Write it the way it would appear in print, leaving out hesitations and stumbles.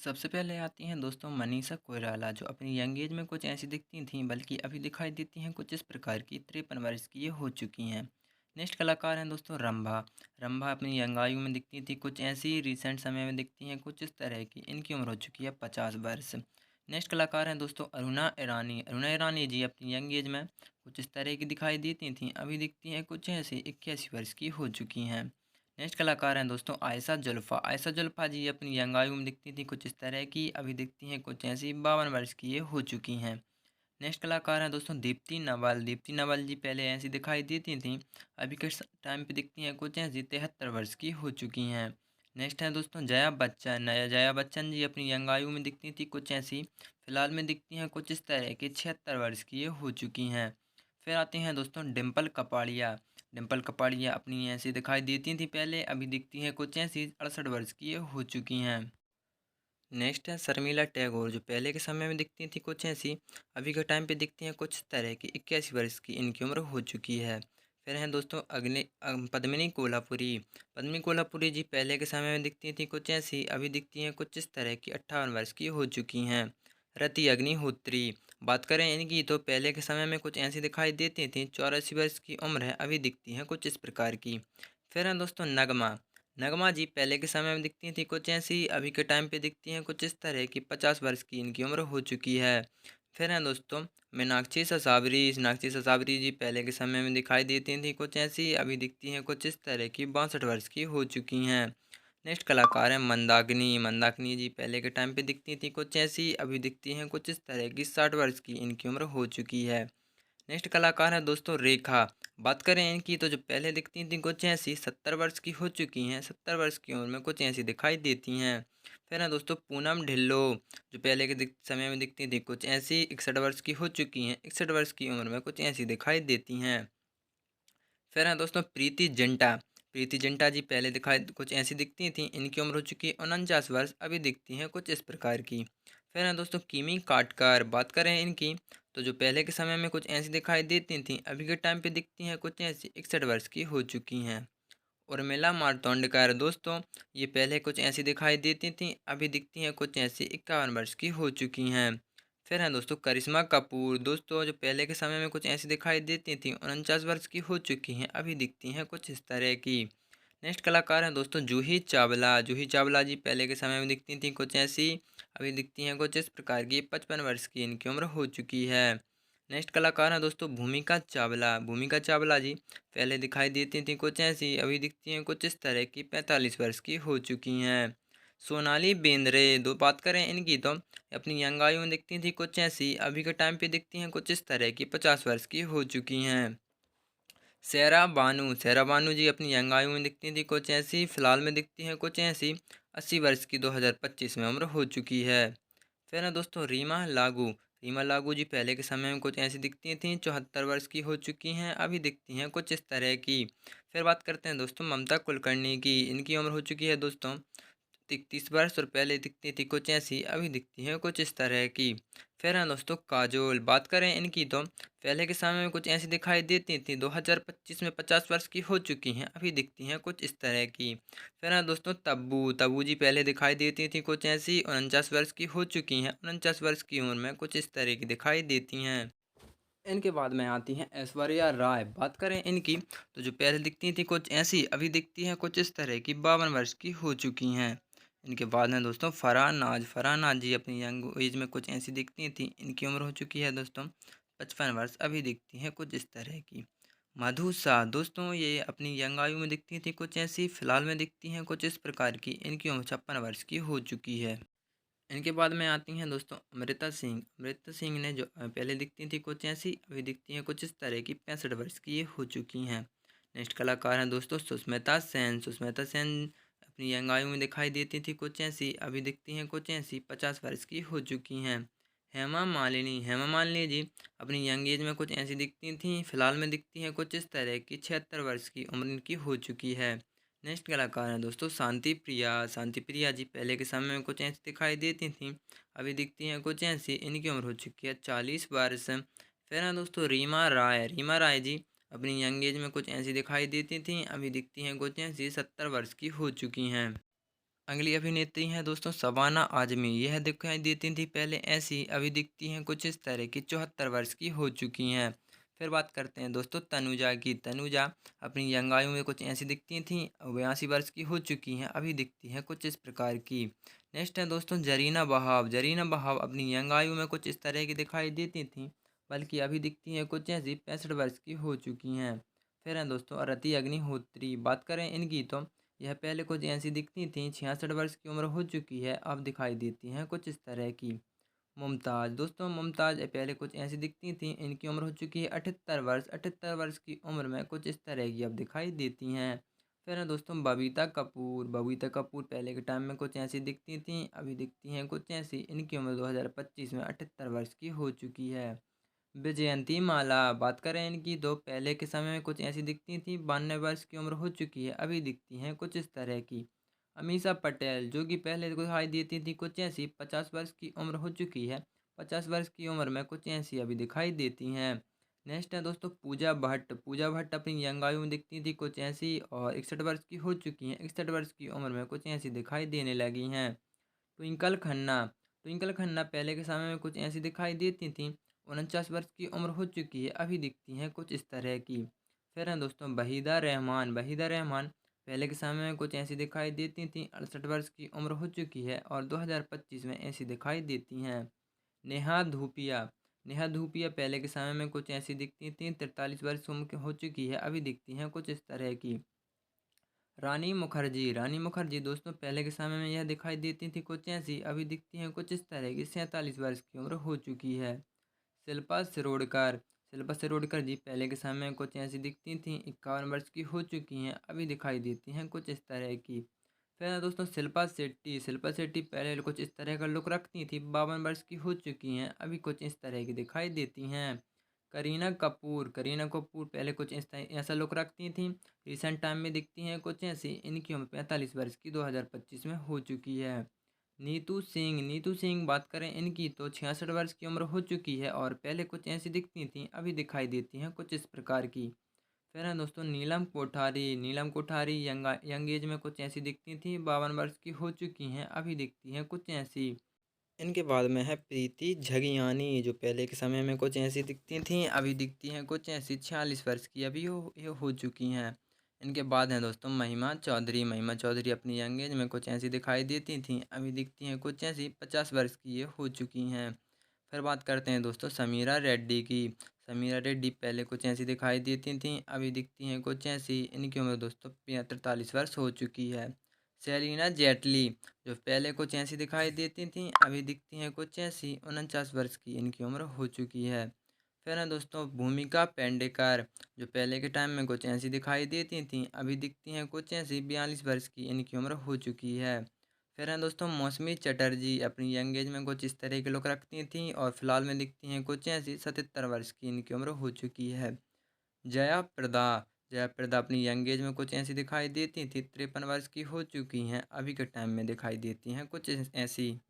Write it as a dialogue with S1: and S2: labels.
S1: सबसे पहले आती हैं दोस्तों मनीषा कोइराला, जो अपनी यंग एज में कुछ ऐसी दिखती थीं, बल्कि अभी दिखाई देती हैं कुछ इस प्रकार की। 53 वर्ष की ये हो चुकी हैं। नेक्स्ट कलाकार हैं दोस्तों रंभा। रंभा अपनी यंग आयु में दिखती थी कुछ ऐसी, रिसेंट समय में दिखती हैं कुछ इस तरह की। इनकी उम्र हो चुकी है 50 वर्ष। नेक्स्ट कलाकार हैं दोस्तों अरुणा ईरानी। अरुणा ईरानी जी अपनी यंग एज में कुछ इस तरह की दिखाई देती थीं, अभी दिखती हैं कुछ ऐसी, 81 वर्ष की हो चुकी हैं। नेक्स्ट कलाकार हैं दोस्तों आयशा जुल्फ़ा। आयशा जुल्फ़ा जी अपनी यंग आयु में दिखती थी कुछ इस तरह की, अभी दिखती हैं कुछ ऐसी, 52 वर्ष की ये हो चुकी हैं। नेक्स्ट कलाकार हैं दोस्तों दीप्ति नवल। दीप्ति नवल जी पहले ऐसी दिखाई देती थी, अभी के टाइम पे दिखती हैं कुछ ऐसी, 73 वर्ष की हो चुकी हैं। नेक्स्ट है दोस्तों जया बच्चन। नया जया बच्चन जी अपनी यंग आयु में दिखती थी कुछ ऐसी, फिलहाल में दिखती हैं कुछ इस तरह की, 76 वर्ष की ये हो चुकी हैं। फिर आती हैं दोस्तों डिम्पल कपाड़िया। डिम्पल कपाड़िया अपनी ऐसी दिखाई देती थी पहले, अभी दिखती हैं कुछ ऐसी, 68 वर्ष की ये हो चुकी हैं। नेक्स्ट है शर्मिला टैगोर, जो पहले के समय में दिखती थी कुछ ऐसी, अभी के टाइम पे दिखती हैं कुछ तरह की। 81 वर्ष की इनकी उम्र हो चुकी है। फिर हैं दोस्तों पद्मिनी कोल्हापुरी। पद्मिनी कोल्हापुरी जी पहले के समय में दिखती थी कुछ ऐसी, अभी दिखती हैं कुछ इस तरह की। 58 वर्ष की हो चुकी हैं। रति अग्निहोत्री, बात करें इनकी तो पहले के समय में कुछ ऐसी दिखाई देती थी। 84 वर्ष की उम्र है, अभी दिखती हैं कुछ इस प्रकार की। फिर हैं दोस्तों नगमा। नगमा जी पहले के समय में दिखती थी कुछ ऐसी, अभी के टाइम पे दिखती हैं कुछ इस तरह की। 50 वर्ष की इनकी उम्र हो चुकी है। फिर हैं दोस्तों मीनाक्षी ससावरी। मीनाक्षी ससावरी जी पहले के समय में दिखाई देती थी कुछ ऐसी, अभी दिखती हैं कुछ इस तरह की। 62 वर्ष की हो चुकी हैं। नेक्स्ट कलाकार हैं मंदाकिनी। मंदाकिनी जी पहले के टाइम पे दिखती थी कुछ ऐसी, अभी दिखती हैं कुछ इस तरह की। 60 वर्ष की इनकी उम्र हो चुकी है। नेक्स्ट कलाकार है दोस्तों रेखा। बात करें इनकी तो जो पहले दिखती थी कुछ ऐसी, 70 वर्ष की हो चुकी हैं। 70 वर्ष की उम्र में कुछ ऐसी दिखाई देती हैं। फिर है दोस्तों पूनम ढिल्लो, जो पहले के समय में दिखती थी कुछ ऐसी, 61 वर्ष की हो चुकी हैं। 61 वर्ष की उम्र में कुछ ऐसी दिखाई देती हैं। फिर हैं दोस्तों प्रीति जिंटा। प्रीति जिंटा जी पहले दिखाई कुछ ऐसी दिखती थी, इनकी उम्र हो चुकी है 49 वर्ष, अभी दिखती हैं कुछ इस प्रकार की। फिर हैं दोस्तों किमी काटकर। बात करें इनकी तो जो पहले के समय में कुछ ऐसी दिखाई देती थी, अभी के टाइम पे दिखती हैं कुछ ऐसी, 61 वर्ष की हो चुकी हैं। उर्मिला मारतोंडकर दोस्तों, ये पहले कुछ ऐसी दिखाई देती थी, अभी दिखती हैं कुछ ऐसी, 51 वर्ष की हो चुकी हैं। फिर हैं दोस्तों करिश्मा कपूर। दोस्तों जो पहले के समय में कुछ ऐसी दिखाई देती थी, 49 वर्ष की हो चुकी हैं, अभी दिखती हैं कुछ इस तरह की। नेक्स्ट कलाकार हैं दोस्तों जूही चावला। जूही चावला जी पहले के समय में दिखती थी कुछ ऐसी, अभी दिखती हैं कुछ इस प्रकार की। 55 वर्ष की इनकी उम्र हो चुकी है। नेक्स्ट कलाकार हैं दोस्तों भूमिका चावला। भूमिका चावला जी पहले दिखाई देती थी कुछ ऐसी, अभी दिखती हैं कुछ इस तरह की। 45 वर्ष की हो चुकी हैं। सोनाली बेंद्रे, दो बात करें इनकी तो अपनी यंग आयु में दिखती थी कुछ ऐसी, अभी के टाइम पे दिखती हैं कुछ इस तरह की। 50 वर्ष की हो चुकी हैं। सैरा बानू। सैरा बानू जी अपनी यंग आयु में दिखती थी कुछ ऐसी, फिलहाल में दिखती हैं कुछ ऐसी। 80 वर्ष की 2025 में उम्र हो चुकी है। फिर है दोस्तों रीमा लागू। रीमा लागू जी पहले के समय में कुछ ऐसी दिखती थी, 74 वर्ष की हो चुकी हैं, अभी दिखती हैं कुछ इस तरह की। फिर बात करते हैं दोस्तों ममता कुलकर्णी की। इनकी उम्र हो चुकी है दोस्तों 31 वर्ष, और पहले दिखती थी कुछ ऐसी, अभी दिखती हैं कुछ इस तरह की। फिर हैं दोस्तों काजोल। बात करें इनकी तो पहले के समय में कुछ ऐसी दिखाई देती थी, 2025 में 50 वर्ष की हो चुकी हैं, अभी दिखती हैं कुछ इस तरह की। फिर हैं दोस्तों तब्बू। तब्बू जी पहले दिखाई देती थी कुछ ऐसी, 49 वर्ष की हो चुकी हैं। 49 वर्ष की उम्र में कुछ इस तरह की दिखाई देती हैं। इनके बाद में आती हैं ऐश्वर्या राय। बात करें इनकी तो जो पहले दिखती थी कुछ ऐसी, अभी दिखती हैं कुछ इस तरह की। 52 वर्ष की हो चुकी हैं। इनके बाद में दोस्तों फरहान नाज। फरहान नाज जी अपनी यंग एज में कुछ ऐसी दिखती थी, इनकी उम्र हो चुकी है दोस्तों 55 वर्ष, अभी दिखती हैं कुछ इस तरह की। मधु शाह। दोस्तों ये अपनी यंग आयु में दिखती थी कुछ ऐसी, फिलहाल में दिखती हैं कुछ इस प्रकार की। इनकी उम्र 56 वर्ष की हो चुकी है। इनके बाद में आती हैं दोस्तों अमृता सिंह। अमृता सिंह ने जो पहले दिखती थी कुछ ऐसी, अभी दिखती हैं कुछ इस तरह की। 65 वर्ष की ये हो चुकी हैं। नेक्स्ट कलाकार हैं दोस्तों सुष्मिता सेन। सुष्मिता सेन अपनी यंग आयु में दिखाई देती थी कुछ ऐसी, अभी दिखती हैं कुछ ऐसी। 50 वर्ष की हो चुकी हैं। हेमा मालिनी। हेमा मालिनी जी अपनी यंग एज में कुछ ऐसी दिखती थी, फिलहाल में दिखती हैं कुछ इस तरह की। 76 वर्ष की उम्र इनकी हो चुकी है। नेक्स्ट कलाकार हैं दोस्तों शांति प्रिया। शांति प्रिया जी पहले के समय में कुछ ऐसी दिखाई देती थी, अभी दिखती हैं कुछ ऐसी। इनकी उम्र हो चुकी है 40 वर्ष। फिर हैं दोस्तों रीमा राय। रीमा राय जी अपनी यंग एज में कुछ ऐसी दिखाई देती थी, अभी दिखती हैं कुछ ऐसी। 70 वर्ष की हो चुकी हैं। अगली अभिनेत्री हैं दोस्तों शबाना आजमी। यह दिखाई देती थी पहले ऐसी, अभी दिखती हैं कुछ इस तरह की। 74 वर्ष की हो चुकी हैं। फिर बात करते हैं दोस्तों तनुजा की। तनुजा अपनी यंग आयु में कुछ ऐसी दिखती थीं, 82 वर्ष की हो चुकी हैं, अभी दिखती हैं कुछ इस प्रकार की। नेक्स्ट है दोस्तों जरीना बहाव। जरीना बहाव अपनी यंग आयु में कुछ इस तरह की दिखाई देती थीं, बल्कि अभी दिखती हैं कुछ ऐसी 65 वर्ष की हो चुकी हैं। फिर हैं दोस्तों अरति अग्निहोत्री। बात करें इनकी तो यह पहले कुछ ऐसी दिखती थीं, 66 वर्ष की उम्र हो चुकी है, अब दिखाई देती हैं कुछ इस तरह की। मुमताज़ दोस्तों, मुमताज़ पहले कुछ ऐसी दिखती थीं, इनकी उम्र हो चुकी है 78 वर्ष। 78 वर्ष की उम्र में कुछ इस तरह की अब दिखाई देती हैं। फिर है दोस्तों बबीता कपूर। बबीता कपूर पहले के टाइम में कुछ ऐसी दिखती थीं, अभी दिखती हैं कुछ ऐसी। इनकी उम्र 2025 में 78 वर्ष की हो चुकी है। वैजयंती माला। बात करें इनकी तो पहले के समय में कुछ ऐसी दिखती थी, 92 वर्ष की उम्र हो चुकी है, अभी दिखती हैं कुछ इस तरह की। अमीषा पटेल जो कि पहले दिखाई देती थी कुछ ऐसी, 50 वर्ष की उम्र हो चुकी है। 50 वर्ष की उम्र में कुछ ऐसी अभी दिखाई देती हैं। नेक्स्ट है दोस्तों पूजा भट्ट। पूजा भट्ट अपनी यंग आयु में दिखती थी कुछ ऐसी, और 61 वर्ष की हो चुकी हैं। 61 वर्ष की उम्र में कुछ ऐसी दिखाई देने लगी हैं। ट्विंकल खन्ना। ट्विंकल खन्ना पहले के समय में कुछ ऐसी दिखाई देती थीं, 49 वर्ष की उम्र हो चुकी है, अभी दिखती हैं कुछ इस तरह की। फिर हैं दोस्तों वहीदा रहमान। वहीदा रहमान पहले के समय में कुछ ऐसी दिखाई देती थीं, 68 वर्ष की उम्र हो चुकी है, और 2025 में ऐसी दिखाई देती हैं। नेहा धूपिया। नेहा धूपिया पहले के समय में कुछ ऐसी दिखती थीं, 43 वर्ष उम्र की हो चुकी है, अभी दिखती हैं कुछ इस तरह की। रानी मुखर्जी। रानी मुखर्जी दोस्तों पहले के समय में यह दिखाई देती थी कुछ ऐसी, अभी दिखती हैं कुछ इस तरह की। 47 वर्ष की उम्र हो चुकी है। शिल्पा शिरोडकर। शिल्पा शिरोडकर जी पहले के समय में कुछ ऐसी दिखती थीं, 51 वर्ष की हो चुकी हैं, अभी दिखाई देती हैं कुछ इस तरह की। फिर है दोस्तों शिल्पा शेट्टी। शिल्पा शेट्टी पहले कुछ इस तरह का लुक रखती थी, 52 वर्ष की हो चुकी हैं, अभी कुछ इस तरह की दिखाई देती हैं। करीना कपूर। करीना कपूर पहले कुछ ऐसा लुक रखती थी, रिसेंट टाइम में दिखती हैं कुछ ऐसी। इनकी उम्र 45 वर्ष की 2025 में हो चुकी है। नीतू सिंह। नीतू सिंह बात करें इनकी तो 66 वर्ष की उम्र हो चुकी है, और पहले कुछ ऐसी दिखती थी, अभी दिखाई देती हैं कुछ इस प्रकार की। फिर है दोस्तों नीलम कोठारी। नीलम कोठारी यंग यंग एज में कुछ ऐसी दिखती थी, 52 वर्ष की हो चुकी हैं, अभी दिखती हैं कुछ ऐसी। इनके बाद में है प्रीति झगियानी, जो पहले के समय में कुछ ऐसी दिखती थीं, अभी दिखती हैं कुछ ऐसी। 46 वर्ष की अभी ये हो चुकी हैं। इनके बाद हैं दोस्तों महिमा चौधरी। महिमा चौधरी अपनी यंग एज में कुछ ऐसी दिखाई देती थीं, अभी दिखती हैं कुछ ऐसी। 50 वर्ष की ये हो चुकी हैं। फिर बात करते हैं दोस्तों समीरा रेड्डी की। समीरा रेड्डी पहले कुछ ऐसी दिखाई देती थीं, अभी दिखती हैं कुछ ऐसी। इनकी उम्र दोस्तों 43 वर्ष हो चुकी है। सेलिना जेटली, जो पहले कुछ ऐसी दिखाई देती थीं, अभी दिखती हैं कुछ ऐसी। 49 वर्ष की इनकी उम्र हो चुकी है। फिर है दोस्तों भूमिका पेडनेकर, जो पहले के टाइम में कुछ ऐसी दिखाई देती थीं, अभी दिखती हैं कुछ ऐसी। 42 वर्ष की इनकी उम्र हो चुकी है। फिर हैं दोस्तों मौसमी चटर्जी। अपनी यंग एज में कुछ इस तरह के लुक रखती थीं, और फिलहाल में दिखती हैं कुछ ऐसी। 77 वर्ष की इनकी उम्र हो चुकी है। जया प्रदा। जया प्रदा अपनी यंग एज में कुछ ऐसी दिखाई देती थी, 53 वर्ष की हो चुकी हैं, अभी के टाइम में दिखाई देती हैं कुछ ऐसी।